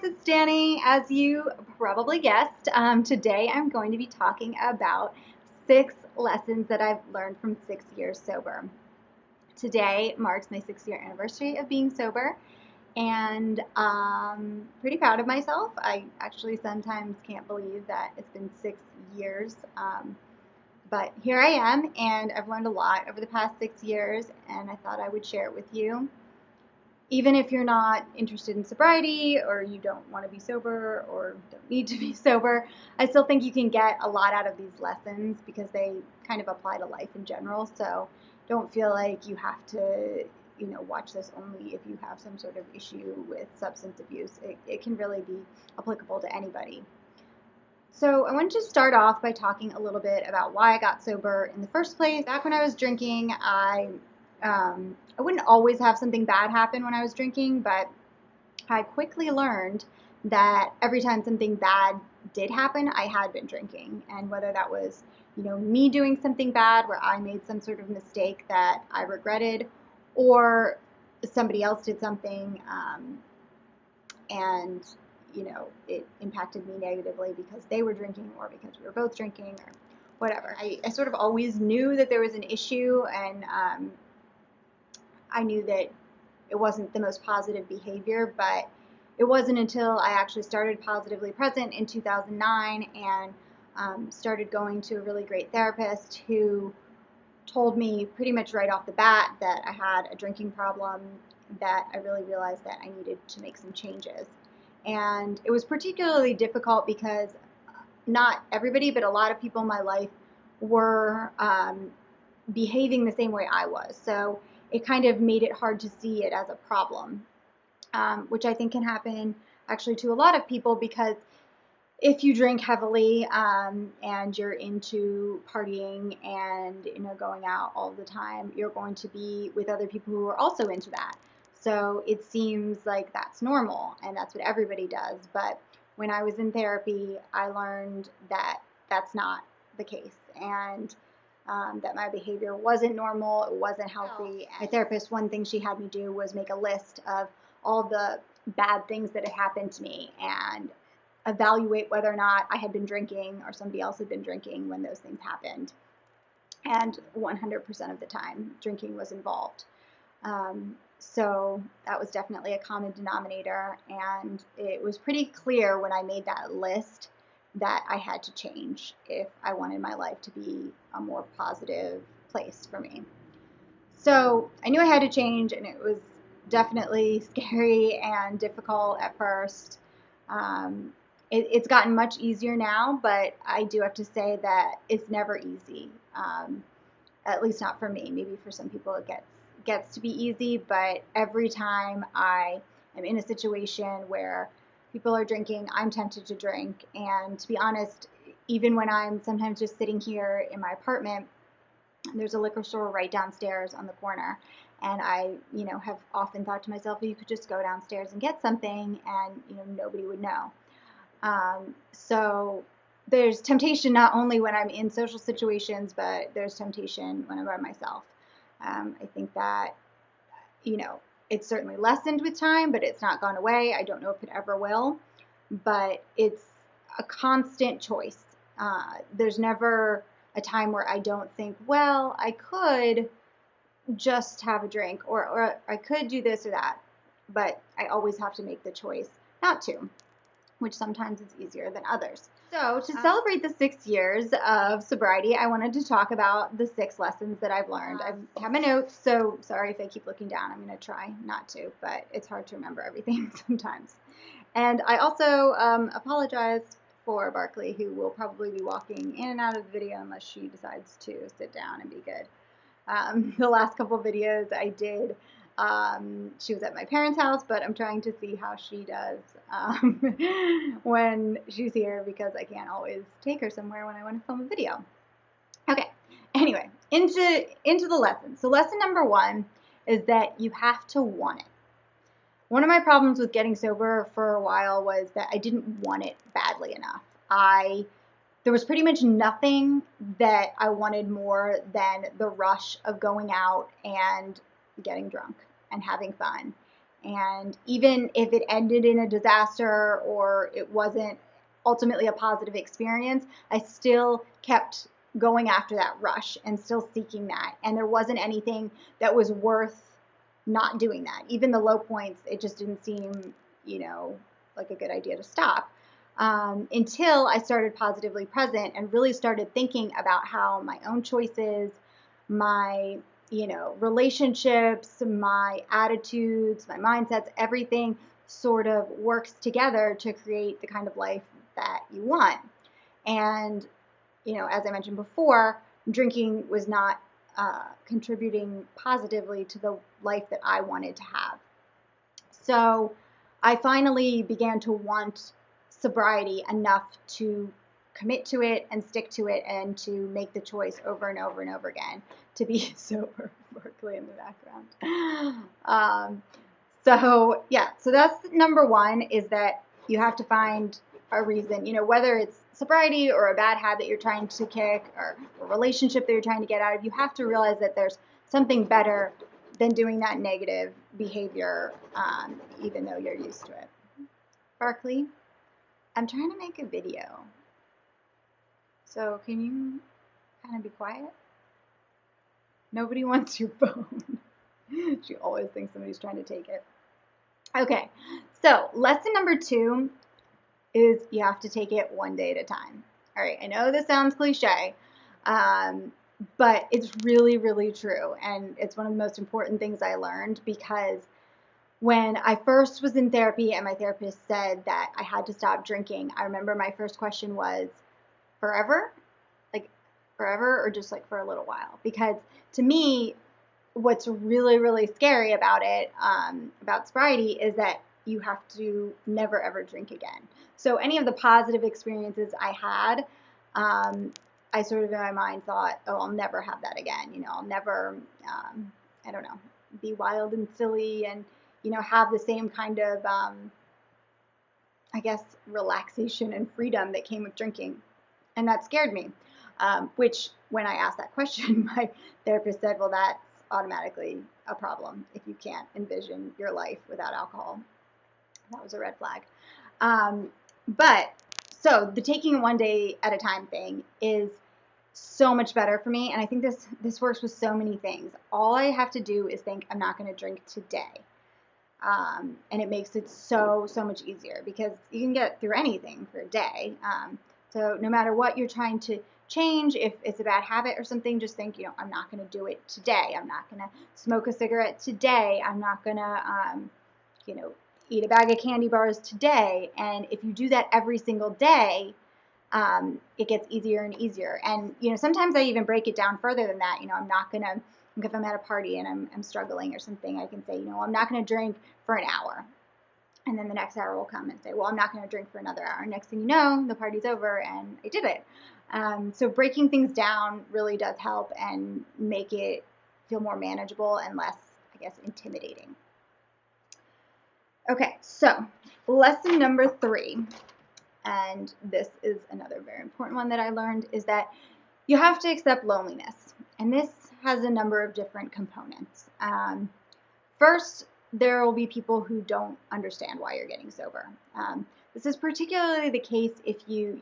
it's Danny. As you probably guessed, today I'm going to be talking about 6 lessons that I've learned from 6 years sober. Today marks my 6 year anniversary of being sober, and pretty proud of myself. I actually sometimes can't believe that it's been 6 years, but here I am, and I've learned a lot over the past 6 years, and I thought I would share it with you. Even if you're not interested in sobriety or you don't want to be sober or don't need to be sober, I still think you can get a lot out of these lessons because they kind of apply to life in general. So don't feel like you have to, watch this only if you have some sort of issue with substance abuse. It can really be applicable to anybody. So I wanted to start off by talking a little bit about why I got sober in the first place. Back when I was drinking, I wouldn't always have something bad happen when I was drinking, but I quickly learned that every time something bad did happen, I had been drinking. And whether that was, me doing something bad where I made some sort of mistake that I regretted, or somebody else did something and it impacted me negatively because they were drinking or because we were both drinking or whatever. I sort of always knew that there was an issue, and I knew that it wasn't the most positive behavior, but it wasn't until I actually started Positively Present in 2009 and started going to a really great therapist who told me pretty much right off the bat that I had a drinking problem, that I really realized that I needed to make some changes. And it was particularly difficult because not everybody, but a lot of people in my life were behaving the same way I was. So it kind of made it hard to see it as a problem, which I think can happen actually to a lot of people, because if you drink heavily and you're into partying and going out all the time, you're going to be with other people who are also into that. So it seems like that's normal and that's what everybody does. But when I was in therapy, I learned that that's not the case, and that my behavior wasn't normal, it wasn't healthy. My therapist, one thing she had me do was make a list of all the bad things that had happened to me and evaluate whether or not I had been drinking or somebody else had been drinking when those things happened. And 100% of the time, drinking was involved. So that was definitely a common denominator, and it was pretty clear when I made that list that I had to change if I wanted my life to be a more positive place for me. So I knew I had to change, and it was definitely scary and difficult at first. It's gotten much easier now, but I do have to say that it's never easy, at least not for me. Maybe for some people it gets to be easy, but every time I am in a situation where people are drinking, I'm tempted to drink. And to be honest, even when I'm sometimes just sitting here in my apartment, there's a liquor store right downstairs on the corner. And I, have often thought to myself, well, you could just go downstairs and get something and, nobody would know. So there's temptation not only when I'm in social situations, but there's temptation when I'm by myself. I think that, it's certainly lessened with time, but it's not gone away. I don't know if it ever will, but it's a constant choice. There's never a time where I don't think, well, I could just have a drink, or I could do this or that, but I always have to make the choice not to, which sometimes is easier than others. So to celebrate the 6 years of sobriety, I wanted to talk about the 6 lessons that I've learned. I have my notes, so sorry if I keep looking down. I'm going to try not to, but it's hard to remember everything sometimes. And I also apologize for Barkley, who will probably be walking in and out of the video unless she decides to sit down and be good. The last couple videos I did, she was at my parents' house, but I'm trying to see how she does when she's here, because I can't always take her somewhere when I want to film a video. Okay, anyway, into the lesson. So lesson number 1 is that you have to want it. One of my problems with getting sober for a while was that I didn't want it badly enough. There was pretty much nothing that I wanted more than the rush of going out and getting drunk and having fun. And even if it ended in a disaster or it wasn't ultimately a positive experience, I still kept going after that rush and still seeking that. And there wasn't anything that was worth not doing that. Even the low points, it just didn't seem, like a good idea to stop. Until I started Positively Present and really started thinking about how my own choices, my relationships, my attitudes, my mindsets, everything sort of works together to create the kind of life that you want. And, as I mentioned before, drinking was not contributing positively to the life that I wanted to have. So I finally began to want sobriety enough to commit to it and stick to it and to make the choice over and over and over again to be sober. Berkeley in the background. So that's number one, is that you have to find a reason, whether it's sobriety or a bad habit you're trying to kick or a relationship that you're trying to get out of, you have to realize that there's something better than doing that negative behavior, even though you're used to it. Berkeley, I'm trying to make a video. So can you kind of be quiet? Nobody wants your phone. She always thinks somebody's trying to take it. Okay, so lesson number 2 is you have to take it one day at a time. All right, I know this sounds cliche, but it's really, really true. And it's one of the most important things I learned, because when I first was in therapy and my therapist said that I had to stop drinking, I remember my first question was, forever? Like forever, or just like for a little while? Because to me, what's really, really scary about it, about sobriety, is that you have to never ever drink again. So any of the positive experiences I had, I sort of in my mind thought, oh, I'll never have that again. I'll never, I don't know, be wild and silly and, have the same kind of, I guess, relaxation and freedom that came with drinking. And that scared me, which when I asked that question, my therapist said, well, that's automatically a problem if you can't envision your life without alcohol. That was a red flag. But so the taking it one day at a time thing is so much better for me. And I think this works with so many things. All I have to do is think, I'm not going to drink today. And it makes it so much easier, because you can get through anything for a day. So no matter what you're trying to change, if it's a bad habit or something, just think, I'm not going to do it today. I'm not going to smoke a cigarette today. I'm not going to, eat a bag of candy bars today. And if you do that every single day, it gets easier and easier. And, sometimes I even break it down further than that. I'm not going to, if I'm at a party and I'm struggling or something, I can say, I'm not going to drink for an hour. And then the next hour will come and say, well, I'm not going to drink for another hour. Next thing you know, the party's over and I did it. So breaking things down really does help and make it feel more manageable and less, I guess, intimidating. Okay, so lesson number 3, and this is another very important one that I learned, is that you have to accept loneliness. And this has a number of different components. First, there will be people who don't understand why you're getting sober. This is particularly the case if you,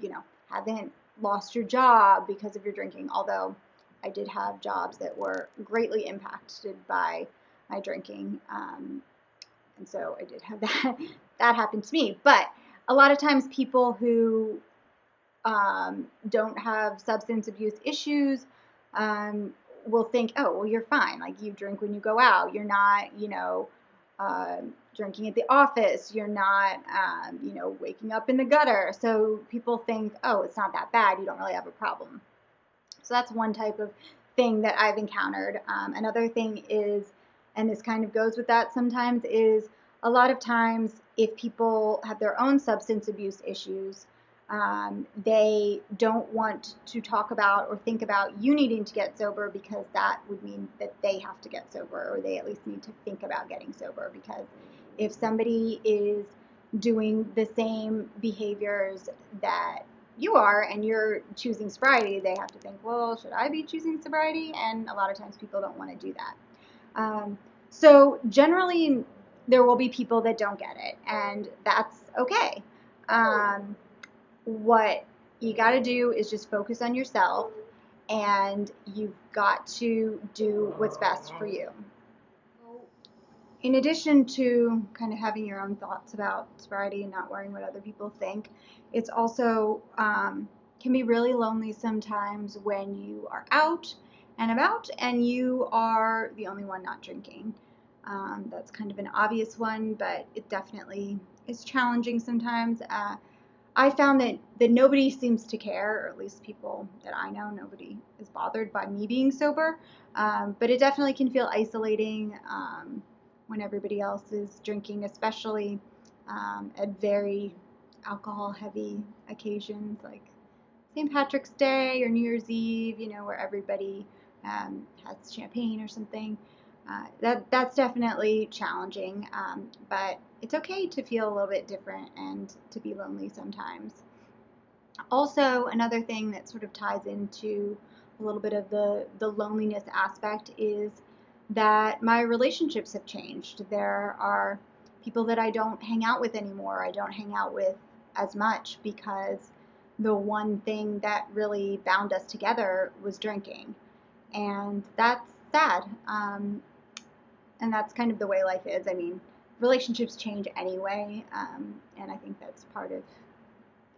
haven't lost your job because of your drinking, although I did have jobs that were greatly impacted by my drinking. And so I did have that happen to me. But a lot of times people who don't have substance abuse issues will think, oh, well, you're fine. Like, you drink when you go out. You're not, drinking at the office. You're not, waking up in the gutter. So people think, oh, it's not that bad. You don't really have a problem. So that's one type of thing that I've encountered. Another thing is, and this kind of goes with that sometimes, is a lot of times if people have their own substance abuse issues, they don't want to talk about or think about you needing to get sober, because that would mean that they have to get sober, or they at least need to think about getting sober. Because if somebody is doing the same behaviors that you are and you're choosing sobriety, they have to think, well, should I be choosing sobriety? And a lot of times people don't want to do that. So generally, there will be people that don't get it, and that's okay. What you got to do is just focus on yourself, and you've got to do what's best for you. In addition to kind of having your own thoughts about sobriety and not worrying what other people think, it's also can be really lonely sometimes when you are out and about and you are the only one not drinking. That's kind of an obvious one, but it definitely is challenging sometimes. I found that nobody seems to care, or at least people that I know, nobody is bothered by me being sober. But it definitely can feel isolating when everybody else is drinking, especially at very alcohol-heavy occasions like St. Patrick's Day or New Year's Eve, where everybody has champagne or something. That's definitely challenging, but it's okay to feel a little bit different and to be lonely sometimes. Also, another thing that sort of ties into a little bit of the loneliness aspect is that my relationships have changed. There are people that I don't hang out with anymore. I don't hang out with as much because the one thing that really bound us together was drinking. And that's sad. And that's kind of the way life is. I mean, relationships change anyway, and I think that's part of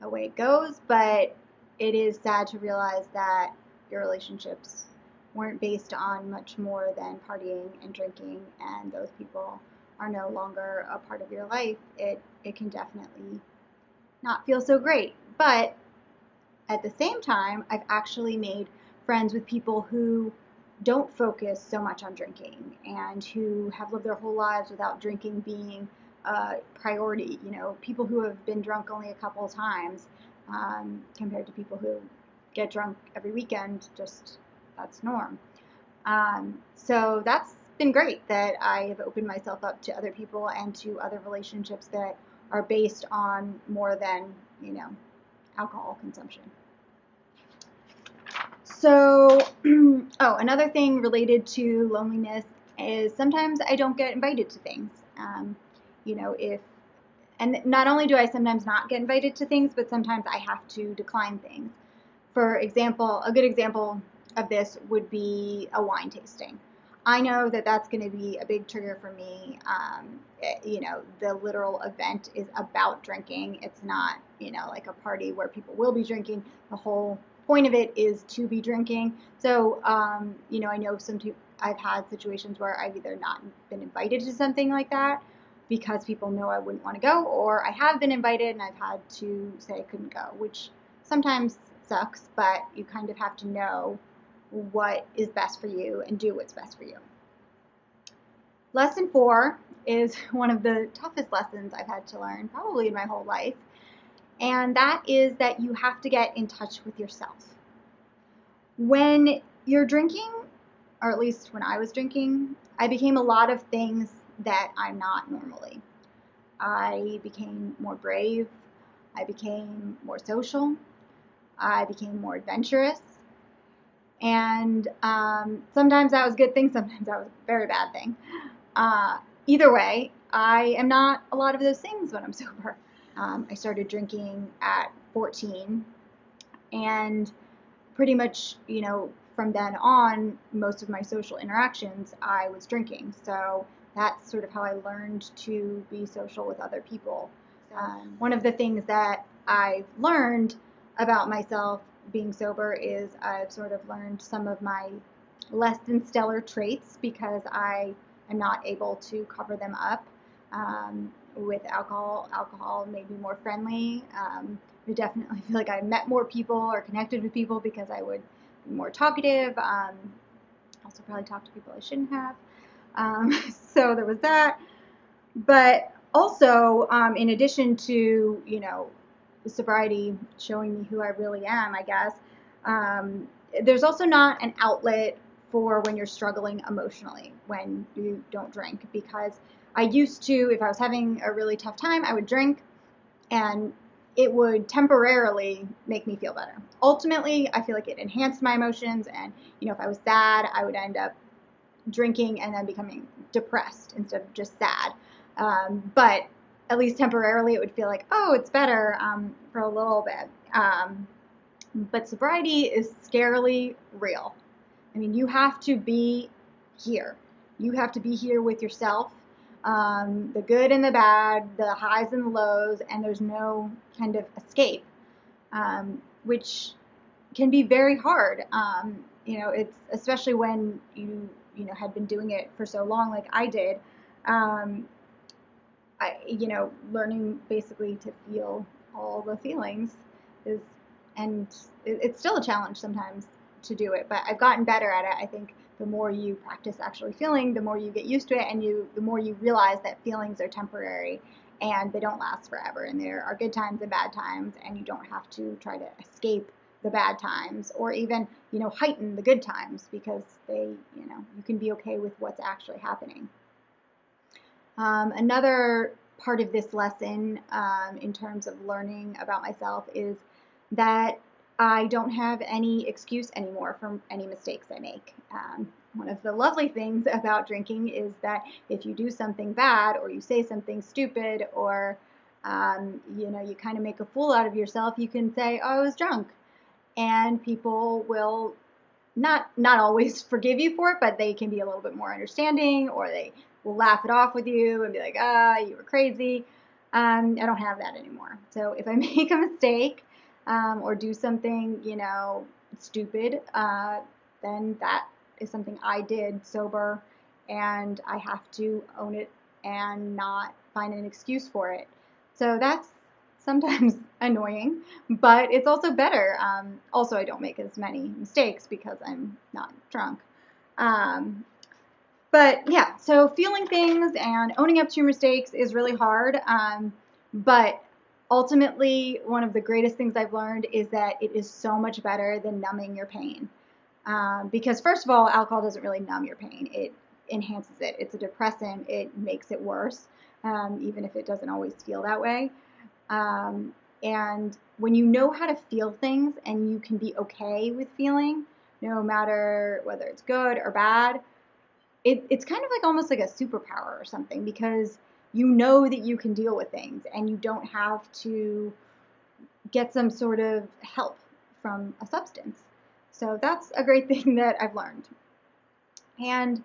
the way it goes, but it is sad to realize that your relationships weren't based on much more than partying and drinking, and those people are no longer a part of your life. It can definitely not feel so great, but at the same time, I've actually made friends with people who don't focus so much on drinking and who have lived their whole lives without drinking being a priority. People who have been drunk only a couple of times compared to people who get drunk every weekend, just that's norm. So that's been great that I have opened myself up to other people and to other relationships that are based on more than, alcohol consumption. So, another thing related to loneliness is sometimes I don't get invited to things. And not only do I sometimes not get invited to things, but sometimes I have to decline things. For example, a good example of this would be a wine tasting. I know that that's going to be a big trigger for me. The literal event is about drinking. It's not, like a party where people will be drinking. The whole point of it is to be drinking. So, I know I've had situations where I've either not been invited to something like that because people know I wouldn't want to go, or I have been invited and I've had to say I couldn't go, which sometimes sucks, but you kind of have to know what is best for you and do what's best for you. Lesson 4 is one of the toughest lessons I've had to learn probably in my whole life, and that is that you have to get in touch with yourself. When you're drinking, or at least when I was drinking, I became a lot of things that I'm not normally. I became more brave, I became more social, I became more adventurous, and sometimes that was a good thing, sometimes that was a very bad thing. Either way, I am not a lot of those things when I'm sober. I started drinking at 14, and pretty much, from then on, most of my social interactions, I was drinking. So that's sort of how I learned to be social with other people. One of the things that I've learned about myself being sober is I've sort of learned some of my less than stellar traits because I am not able to cover them up with alcohol. Alcohol made me more friendly. I definitely feel like I met more people or connected with people because I would be more talkative. Also probably talk to people I shouldn't have. So there was that. But also, in addition to, sobriety showing me who I really am, I guess, there's also not an outlet for when you're struggling emotionally when you don't drink, because I used to, if I was having a really tough time, I would drink and it would temporarily make me feel better. Ultimately, I feel like it enhanced my emotions, and if I was sad, I would end up drinking and then becoming depressed instead of just sad. But at least temporarily, it would feel like, oh, it's better for a little bit. But sobriety is scarily real. I mean, you have to be here. You have to be here with yourself, the good and the bad, the highs and the lows, and there's no kind of escape, which can be very hard. It's especially when you had been doing it for so long, like I did. Um, learning basically to feel all the feelings is, and it's still a challenge sometimes to do it, but I've gotten better at it. I think the more you practice actually feeling, the more you get used to it, and the more you realize that feelings are temporary and they don't last forever, and there are good times and bad times, and you don't have to try to escape the bad times or even heighten the good times, because you can be okay with what's actually happening. Another part of this lesson, in terms of learning about myself, is that I don't have any excuse anymore for any mistakes I make. One of the lovely things about drinking is that if you do something bad, or you say something stupid, or you kind of make a fool out of yourself, you can say, "Oh, I was drunk," and people will not always forgive you for it, but they can be a little bit more understanding, or they will laugh it off with you and be like, you were crazy. I don't have that anymore. So if I make a mistake, or do something, stupid, then that is something I did sober, and I have to own it and not find an excuse for it. So that's sometimes annoying, but it's also better. Also, I don't make as many mistakes because I'm not drunk. But yeah, so feeling things and owning up to your mistakes is really hard. But ultimately, one of the greatest things I've learned is that it is so much better than numbing your pain. Because first of all, alcohol doesn't really numb your pain. It enhances it. It's a depressant. It makes it worse, even if it doesn't always feel that way. And when you know how to feel things and you can be okay with feeling, no matter whether it's good or bad, it's kind of like almost like a superpower or something, because you know that you can deal with things and you don't have to get some sort of help from a substance. So that's a great thing that I've learned. And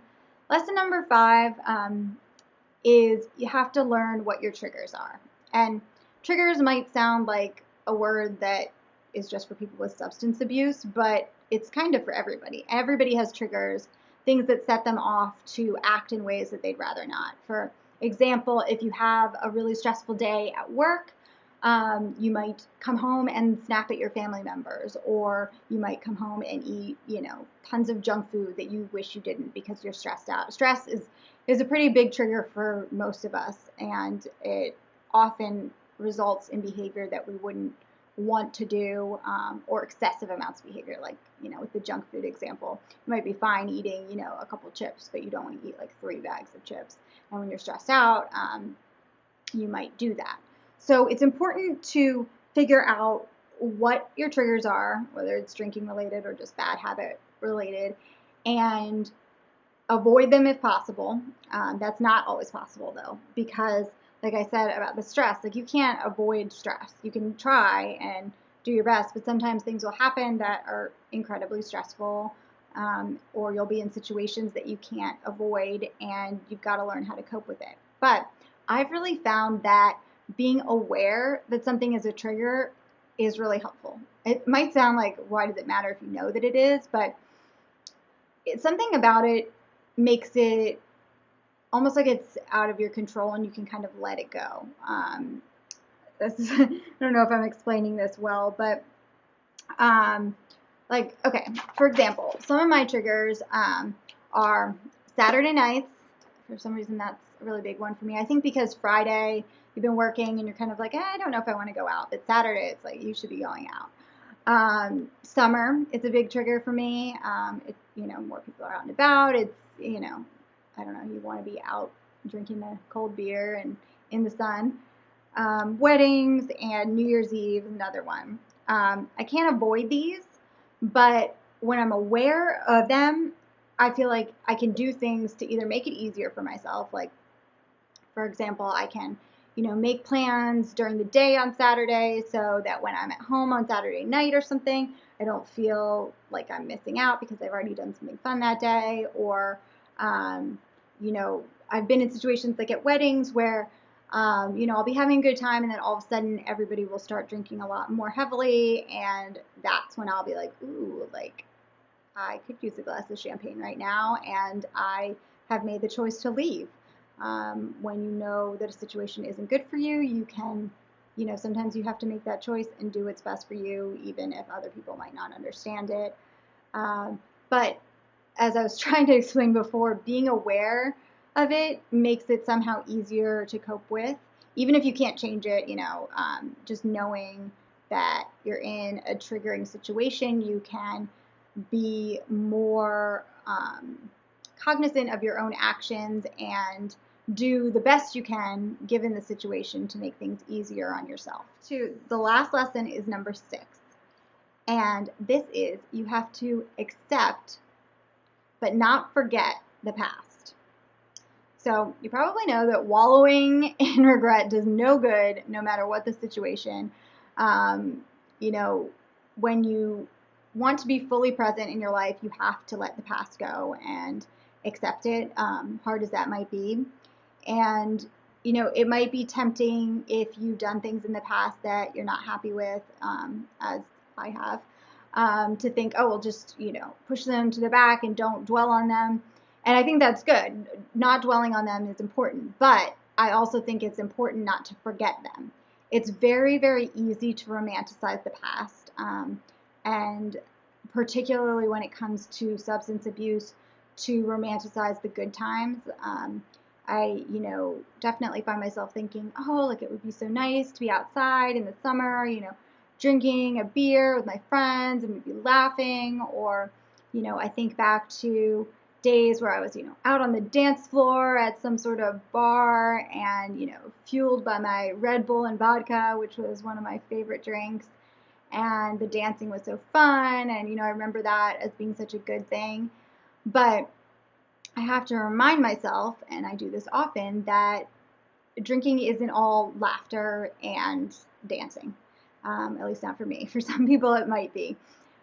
lesson number 5, is you have to learn what your triggers are. And triggers might sound like a word that is just for people with substance abuse, but it's kind of for everybody. Everybody has triggers, things that set them off to act in ways that they'd rather not. For example, if you have a really stressful day at work, you might come home and snap at your family members, or you might come home and eat, tons of junk food that you wish you didn't because you're stressed out. Stress is a pretty big trigger for most of us, and it often results in behavior that we wouldn't want to do, or excessive amounts of behavior, like, with the junk food example. You might be fine eating, a couple chips, but you don't want to eat like 3 bags of chips. And when you're stressed out, you might do that. So it's important to figure out what your triggers are, whether it's drinking related or just bad habit related, and avoid them if possible. That's not always possible though, because like I said about the stress, like you can't avoid stress. You can try and do your best, but sometimes things will happen that are incredibly stressful, or you'll be in situations that you can't avoid, and you've got to learn how to cope with it. But I've really found that being aware that something is a trigger is really helpful. It might sound like, why does it matter if you know that it is? But something about it makes it almost like it's out of your control and you can kind of let it go. I don't know if I'm explaining this well, but okay, for example, some of my triggers are Saturday nights. For some reason, that's a really big one for me. I think because Friday, you've been working and you're kind of like, I don't know if I want to go out. But Saturday, it's like, you should be going out. Summer, it's a big trigger for me. More people are out and about. It's, I don't know, you want to be out drinking a cold beer and in the sun. Weddings and New Year's Eve is another one. I can't avoid these, but when I'm aware of them, I feel like I can do things to either make it easier for myself. Like, For example, I can, make plans during the day on Saturday so that when I'm at home on Saturday night or something, I don't feel like I'm missing out because I've already done something fun that day. Or, I've been in situations like at weddings where, I'll be having a good time and then all of a sudden everybody will start drinking a lot more heavily. And that's when I'll be like, ooh, like I could use a glass of champagne right now. And I have made the choice to leave. When you know that a situation isn't good for you, you can, sometimes you have to make that choice and do what's best for you, even if other people might not understand it. But as I was trying to explain before, being aware of it makes it somehow easier to cope with. Even if you can't change it, just knowing that you're in a triggering situation, you can be more cognizant of your own actions and do the best you can given the situation to make things easier on yourself. The last lesson is number 6. And this is you have to accept but not forget the past. So you probably know that wallowing in regret does no good no matter what the situation. When you want to be fully present in your life, you have to let the past go and accept it, hard as that might be. And, it might be tempting if you've done things in the past that you're not happy with, as I have, to think, oh, we'll just, push them to the back and don't dwell on them. And I think that's good. Not dwelling on them is important. But I also think it's important not to forget them. It's very, very easy to romanticize the past. And particularly when it comes to substance abuse, to romanticize the good times. I, definitely find myself thinking, oh, like it would be so nice to be outside in the summer, drinking a beer with my friends and we'd be laughing. Or, I think back to days where I was, out on the dance floor at some sort of bar and, fueled by my Red Bull and vodka, which was one of my favorite drinks. And the dancing was so fun. And, I remember that as being such a good thing. But I have to remind myself, and I do this often, that drinking isn't all laughter and dancing. At least not for me. For some people it might be.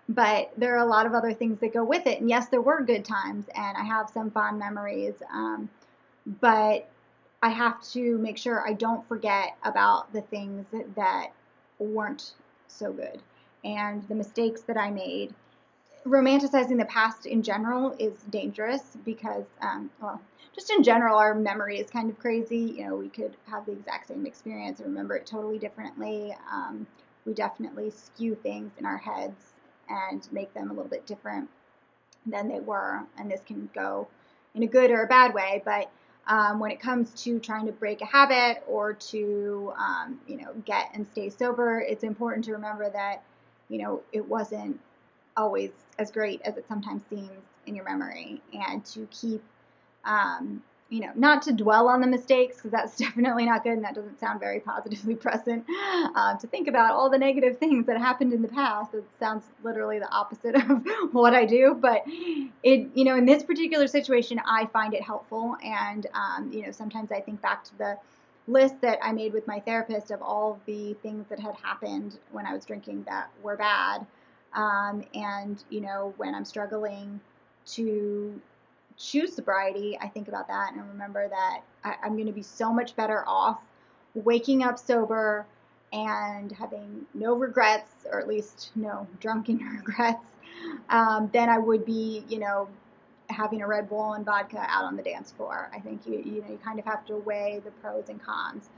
But there are a lot of other things that go with it. And yes, there were good times, and I have some fond memories. But I have to make sure I don't forget about the things that weren't so good and the mistakes that I made. Romanticizing the past in general is dangerous because, just in general, our memory is kind of crazy. We could have the exact same experience and remember it totally differently. We definitely skew things in our heads and make them a little bit different than they were. And this can go in a good or a bad way. But when it comes to trying to break a habit or to, get and stay sober, it's important to remember that, it wasn't always as great as it sometimes seems in your memory, and to keep, not to dwell on the mistakes, because that's definitely not good and that doesn't sound very positively present, to think about all the negative things that happened in the past. It sounds literally the opposite of what I do, but in this particular situation, I find it helpful. And, sometimes I think back to the list that I made with my therapist of all the things that had happened when I was drinking that were bad. And, when I'm struggling to choose sobriety, I think about that and I remember that I'm going to be so much better off waking up sober and having no regrets, or at least no drunken regrets, than I would be, having a Red Bull and vodka out on the dance floor. I think you kind of have to weigh the pros and cons.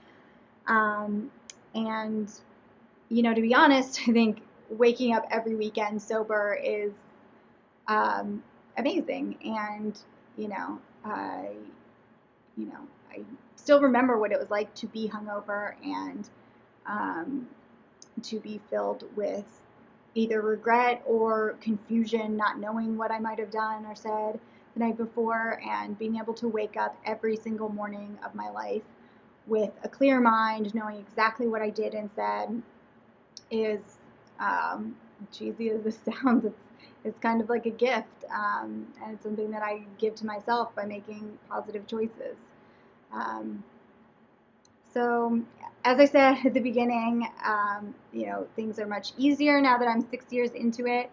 And, to be honest, I think waking up every weekend sober is amazing. And, I still remember what it was like to be hungover and to be filled with either regret or confusion, not knowing what I might have done or said the night before, and being able to wake up every single morning of my life with a clear mind, knowing exactly what I did and said is, cheesy as this sounds, it's kind of like a gift, and it's something that I give to myself by making positive choices. So, as I said at the beginning, things are much easier now that I'm 6 years into it,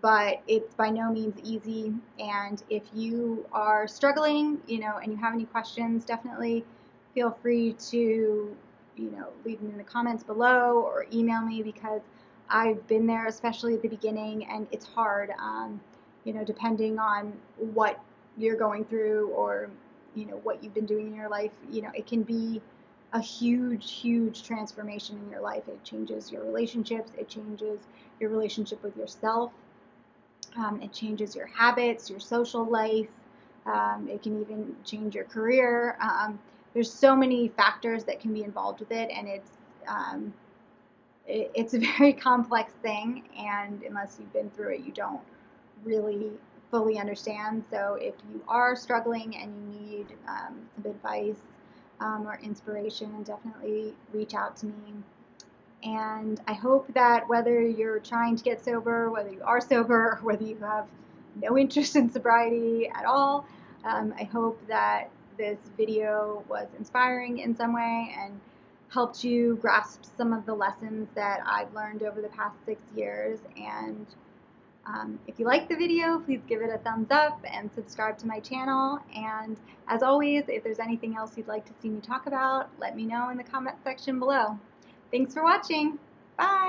but it's by no means easy. And if you are struggling, and you have any questions, definitely feel free to, leave them in the comments below or email me, because I've been there, especially at the beginning, and it's hard, depending on what you're going through, or, what you've been doing in your life. It can be a huge, huge transformation in your life. It changes your relationships. It changes your relationship with yourself. It changes your habits, your social life. It can even change your career. There's so many factors that can be involved with it, and it's a very complex thing, and unless you've been through it, you don't really fully understand. So if you are struggling and you need some advice or inspiration, definitely reach out to me. And I hope that whether you're trying to get sober, whether you are sober, or whether you have no interest in sobriety at all, I hope that this video was inspiring in some way and helped you grasp some of the lessons that I've learned over the past 6 years. And if you like the video, please give it a thumbs up and subscribe to my channel. And as always, if there's anything else you'd like to see me talk about, let me know in the comment section below. Thanks for watching. Bye.